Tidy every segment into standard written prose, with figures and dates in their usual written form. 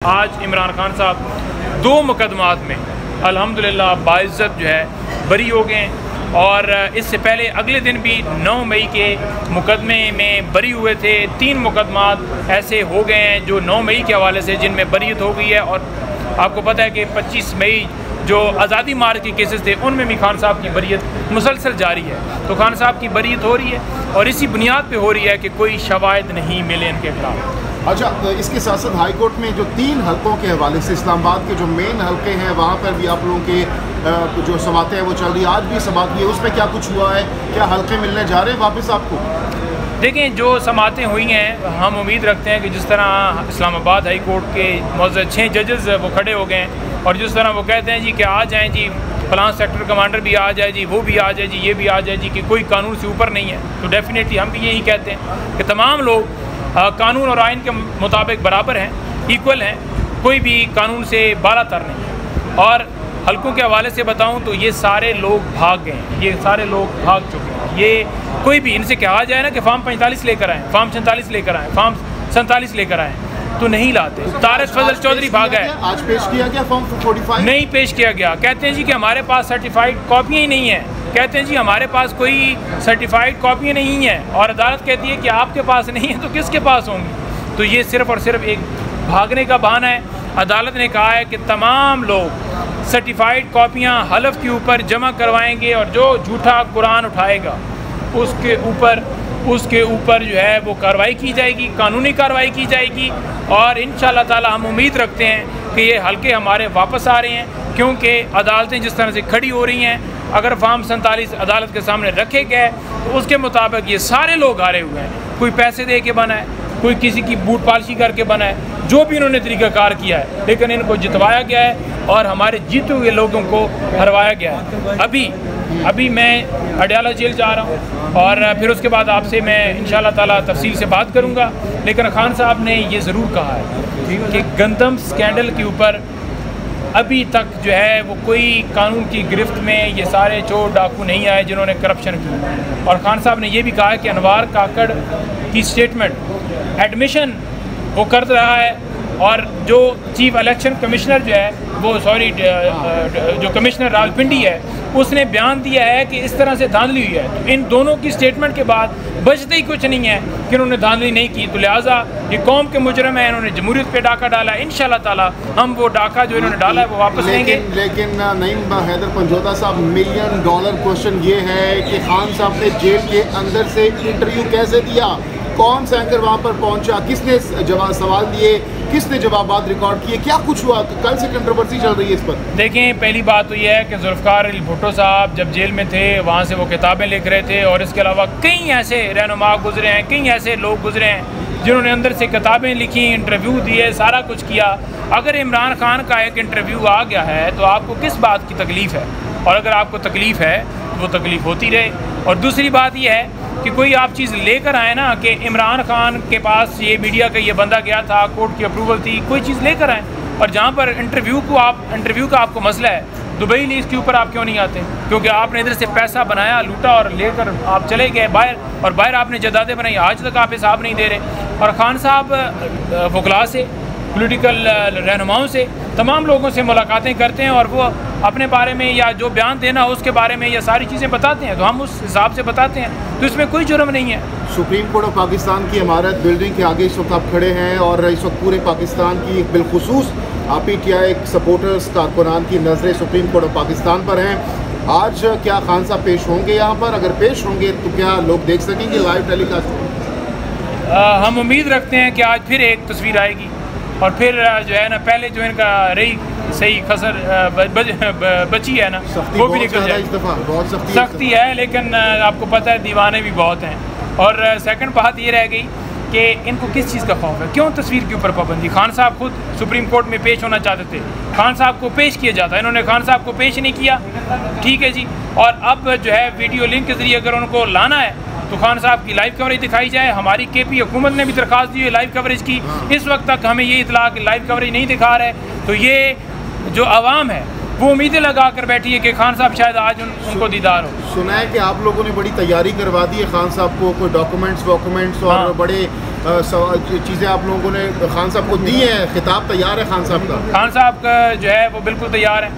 आज इमरान खान साहब 2 मुकदमात में अल्हम्दुलिल्लाह बाइज़्ज़त जो है बरी हो गए हैं और इससे पहले अगले दिन भी 9 मई के मुकदमे में बरी हुए थे। 3 मुकदमात ऐसे हो गए हैं जो 9 मई के हवाले से जिनमें बरीत हो गई है और आपको पता है कि 25 मई जो आज़ादी मार्च के केसेस थे उनमें भी खान साहब की बरीत मुसलसल जारी है। तो खान साहब की बरीत हो रही है और इसी बुनियाद पे हो रही है कि कोई शवाहिद नहीं मिले इनके खिलाफ। अच्छा, इसके साथ साथ हाई कोर्ट में जो 3 हलकों के हवाले से इस्लामाबाद के जो मेन हलके हैं वहाँ पर भी आप लोगों के जो समातें हैं वो चल रही है। आज भी समात हुई है, उसमें क्या कुछ हुआ है? क्या हलके मिलने जा रहे हैं वापस आपको? देखें, जो समातें हुई हैं हम उम्मीद रखते हैं कि जिस तरह इस्लामाबाद हाई कोर्ट के मौजूद 6 जजेस वो खड़े हो गए हैं और जिस तरह वो कहते हैं जी कि आ जाएँ जी, फलां सेक्टर कमांडर भी आ जाए जी, वो भी आ जाए जी, ये भी आ जाए जी, कि कोई कानून से ऊपर नहीं है। तो डेफिनेटली हम भी यही कहते हैं कि तमाम लोग कानून और आइन के मुताबिक बराबर हैं, इक्वल हैं, कोई भी कानून से बालातर नहीं है। और हलकों के हवाले से बताऊं तो ये सारे लोग भाग गए हैं, ये सारे लोग भाग चुके हैं। ये कोई भी इनसे कहा जाए ना कि फॉर्म 45 लेकर आएँ, फॉर्म 47 लेकर आएँ, फॉर्म 47 लेकर आएँ, तो नहीं लाते। तारिक फजल चौधरी भागा है। आज पेश किया गया फॉर्म 45? नहीं पेश किया गया। कहते हैं जी कि हमारे पास सर्टिफाइड कॉपियाँ ही नहीं हैं। कहते हैं जी हमारे पास कोई सर्टिफाइड कॉपियाँ नहीं हैं और अदालत कहती है कि आपके पास नहीं है तो किसके पास होंगी। तो ये सिर्फ़ और सिर्फ एक भागने का बहाना है। अदालत ने कहा है कि तमाम लोग सर्टिफाइड कॉपियाँ हलफ के ऊपर जमा करवाएंगे और जो झूठा कुरान उठाएगा उसके ऊपर जो है वो कार्रवाई की जाएगी, कानूनी कार्रवाई की जाएगी। और इंशाअल्लाह ताला हम उम्मीद रखते हैं कि ये हलके हमारे वापस आ रहे हैं, क्योंकि अदालतें जिस तरह से खड़ी हो रही हैं, अगर फॉर्म 47 अदालत के सामने रखे गए तो उसके मुताबिक ये सारे लोग हारे हुए हैं। कोई पैसे दे के बना है, कोई किसी की बूट पालिशी करके बना है, जो भी इन्होंने तरीक़ाकार किया है, लेकिन इनको जितवाया गया है और हमारे जीते हुए लोगों को हरवाया गया है। अभी मैं अडयाला जेल जा रहा हूँ और फिर उसके बाद आपसे मैं इंशाअल्लाह ताला तफसील से बात करूँगा। लेकिन खान साहब ने ये ज़रूर कहा है कि गंदम स्कैंडल के ऊपर अभी तक जो है वो कोई कानून की गिरफ्त में ये सारे चोर डाकू नहीं आए जिन्होंने करप्शन की। और खान साहब ने ये भी कहा है कि अनवार काकड़ की स्टेटमेंट एडमिशन वो कर रहा है और जो चीफ इलेक्शन कमिश्नर जो है वो जो कमिश्नर रावलपिंडी है उसने बयान दिया है कि इस तरह से धांधली हुई है। तो इन दोनों की स्टेटमेंट के बाद बचते ही कुछ नहीं है कि उन्होंने धांधली नहीं की। तो लिहाजा ये कौम के मुजरम है, इन्होंने जमहूरियत पे डाका डाला है। इंशाअल्लाह ताला हम वो डाका जो इन्होंने डाला है वो वापस लेंगे। लेकिन नईम हैदर पंजोता साहब, $1 मिलियन क्वेश्चन ये है कि खान साहब ने जेल के अंदर से इंटरव्यू कैसे दिया? कौन सा एंकर वहाँ पर पहुँचा? किसने सवाल दिए? किसने जवाबात रिकॉर्ड किए? क्या कुछ हुआ? कल से कंट्रोवर्सी चल रही है इस पर। देखें, पहली बात तो यह है कि जुल्फ़िकार अली भुट्टो साहब जब जेल में थे वहाँ से वो किताबें लिख रहे थे और इसके अलावा कई ऐसे रहनुमा गुजरे हैं, कई ऐसे लोग गुजरे हैं जिन्होंने अंदर से किताबें लिखी, इंटरव्यू दिए, सारा कुछ किया। अगर इमरान खान का एक इंटरव्यू आ गया है तो आपको किस बात की तकलीफ़ है? और अगर आपको तकलीफ़ है तो वो तकलीफ़ होती रहे। और दूसरी बात यह है कि कोई आप चीज़ लेकर आए ना कि इमरान खान के पास ये मीडिया का ये बंदा गया था, कोर्ट की अप्रूवल थी, कोई चीज़ लेकर आए। और जहाँ पर इंटरव्यू का आपको मसला है, दुबई लीज के ऊपर आप क्यों नहीं आते? क्योंकि आपने इधर से पैसा बनाया, लूटा और लेकर आप चले गए बाहर, और बाहर आपने जदादें बनाई, आज तक आप हिसाब नहीं दे रहे। और खान साहब वकला से, पॉलिटिकल रहनुमाओं से, तमाम लोगों से मुलाकातें करते हैं और वो अपने बारे में या जो बयान देना हो उसके बारे में या सारी चीज़ें बताते हैं, तो हम उस हिसाब से बताते हैं। तो इसमें कोई जुर्म नहीं है। सुप्रीम कोर्ट ऑफ पाकिस्तान की इमारत बिल्डिंग के आगे इस वक्त आप खड़े हैं और इस वक्त पूरे पाकिस्तान की बिलखुसूस PTI सपोर्टर्स कारकुनान की नज़रें सुप्रीम कोर्ट ऑफ पाकिस्तान पर हैं। आज क्या खान साहब पेश होंगे यहाँ पर? अगर पेश होंगे तो क्या लोग देख सकेंगे लाइव टेलीकास्ट? हम उम्मीद रखते हैं कि आज फिर एक तस्वीर आएगी और फिर जो है ना, पहले जो इनका रही सही खसर बची है ना, वो भी निकल जाएगी। बहुत सख्ती है, लेकिन आपको पता है दीवाने भी बहुत हैं। और सेकंड बात ये रह गई कि इनको किस चीज़ का खौफ है? क्यों तस्वीर के ऊपर पाबंदी? खान साहब खुद सुप्रीम कोर्ट में पेश होना चाहते थे, खान साहब को पेश किया जाता, इन्होंने खान साहब को पेश नहीं किया। ठीक है जी। और अब जो है वीडियो लिंक के ज़रिए अगर उनको लाना है तो खान साहब की लाइव कवरेज दिखाई जाए। हमारी KP हुकूमत ने भी दरख्वास्त दी है लाइव कवरेज की। इस वक्त तक हमें ये इतला कि लाइव कवरेज नहीं दिखा रहे। तो ये जो आवाम है वो उम्मीदें लगा कर बैठी है कि खान साहब शायद आज उनको दीदार हो। सुना है कि आप लोगों ने बड़ी तैयारी करवा दी है खान साहब को, कोई डॉक्यूमेंट्स और बड़े चीज़ें आप लोगों ने खान साहब को दी हैं? खिताब तैयार है खान साहब का? खान साहब का जो है वो बिल्कुल तैयार है,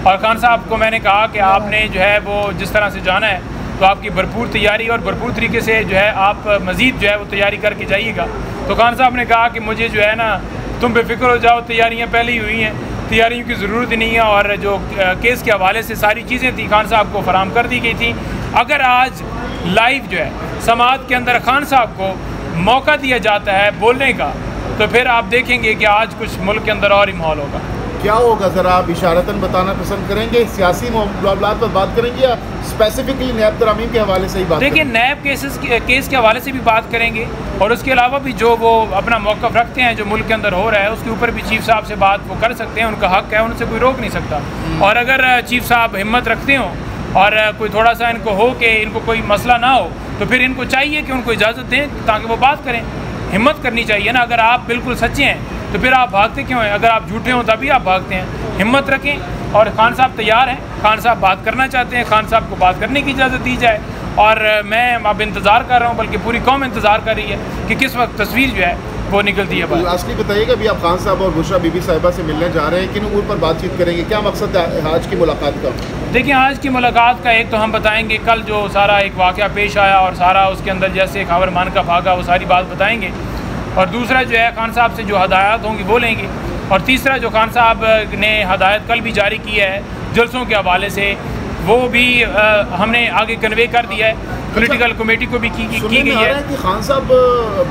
और खान साहब को मैंने कहा कि आपने जो है वो जिस तरह से जाना है तो आपकी भरपूर तैयारी और भरपूर तरीके से जो है आप मज़ीद जो है वो तैयारी करके जाइएगा। तो खान साहब ने कहा कि मुझे जो है ना, तुम बेफिक्र हो जाओ, तैयारियाँ पहले ही हुई हैं, तैयारियों की ज़रूरत ही नहीं है। और जो केस के हवाले से सारी चीज़ें थी खान साहब को फराहम कर दी गई थी। अगर आज लाइव जो है समाअत के अंदर खान साहब को मौका दिया जाता है बोलने का, तो फिर आप देखेंगे कि आज कुछ मुल्क के अंदर और ही माहौल होगा। क्या होगा, ज़रा आप इशारतन बताना पसंद करेंगे? सियासी मामलात पर बात करेंगे या स्पेसिफिकली नैब तरामीम के हवाले से ही बात? देखिए, नैब केस के हवाले से भी बात करेंगे, और उसके अलावा भी जो वो अपना मौक़िफ़ रखते हैं जो मुल्क के अंदर हो रहा है उसके ऊपर भी चीफ़ साहब से बात वो कर सकते हैं, उनका हक़ है, उनसे कोई रोक नहीं सकता। और अगर चीफ़ साहब हिम्मत रखते हों और कोई थोड़ा सा इनको हो कि इनको कोई मसला ना हो, तो फिर इनको चाहिए कि उनको इजाज़त दें ताकि वो बात करें। हिम्मत करनी चाहिए ना। अगर आप बिल्कुल सच्चे हैं तो फिर आप भागते क्यों हैं? अगर आप झूठे हों तभी आप भागते हैं। हिम्मत रखें, और खान साहब तैयार हैं, खान साहब बात करना चाहते हैं, खान साहब को बात करने की इजाज़त दी जाए। और मैं अब इंतज़ार कर रहा हूँ, बल्कि पूरी कौम इंतज़ार कर रही है कि किस वक्त तस्वीर जो है वो निकलती है। लास्टली बताइएगा, अभी आप खान साहब और बुशरा बीबी साहिबा से मिलने जा रहे हैं, किन उम्र पर बातचीत करेंगे? क्या मकसद है आज की मुलाकात का? देखिए, आज की मुलाकात का एक तो हम बताएंगे कल जो सारा एक वाक़या पेश आया और सारा उसके अंदर जैसे खबर मान का भागा, वो सारी बात बताएंगे। और दूसरा जो है खान साहब से जो हदायत होंगी वो लेंगे। और तीसरा जो खान साहब ने हदायत कल भी जारी की है जलसों के हवाले से, वो भी हमने आगे कन्वे कर दिया है, पॉलिटिकल कमेटी को भी की गई है कि खान साहब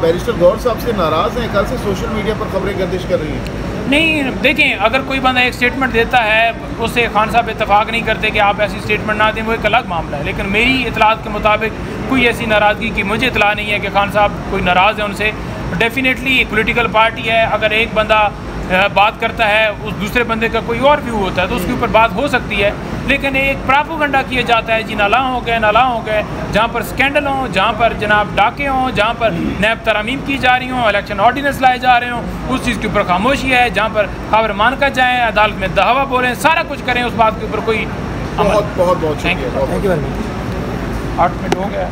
बैरिस्टर गौर साहब से नाराज़ हैं, कल से सोशल मीडिया पर खबरें गर्दिश कर रही हैं। नहीं, देखें, अगर कोई बंदा एक स्टेटमेंट देता है उससे खान साहब इत्तफाक नहीं करते कि आप ऐसी स्टेटमेंट ना दें, वो एक अलग मामला है। लेकिन मेरी इतलात के मुताबिक कोई ऐसी नाराज़गी की मुझे इतला नहीं है कि खान साहब कोई नाराज़ है उनसे। डेफिनेटली एक पॉलिटिकल पार्टी है, अगर एक बंदा बात करता है उस दूसरे बंदे का कोई और व्यू होता है तो उसके ऊपर बात हो सकती है। लेकिन एक प्रोपेगेंडा किया जाता है जी, नाला हो गए, जहाँ पर स्कैंडल हों, जहाँ पर जनाब डाके हों, जहाँ पर नैब तरामीम की जा रही हों, इलेक्शन ऑर्डिनेंस लाए जा रहे हों, उस चीज़ के ऊपर खामोशी है। जहाँ पर खबर मान कर जाएँ, अदालत में दावा बोलें, सारा कुछ करें, उस बात के ऊपर कोई बहुत शुक्रिया। Thank you. 8 मिनट हो गया।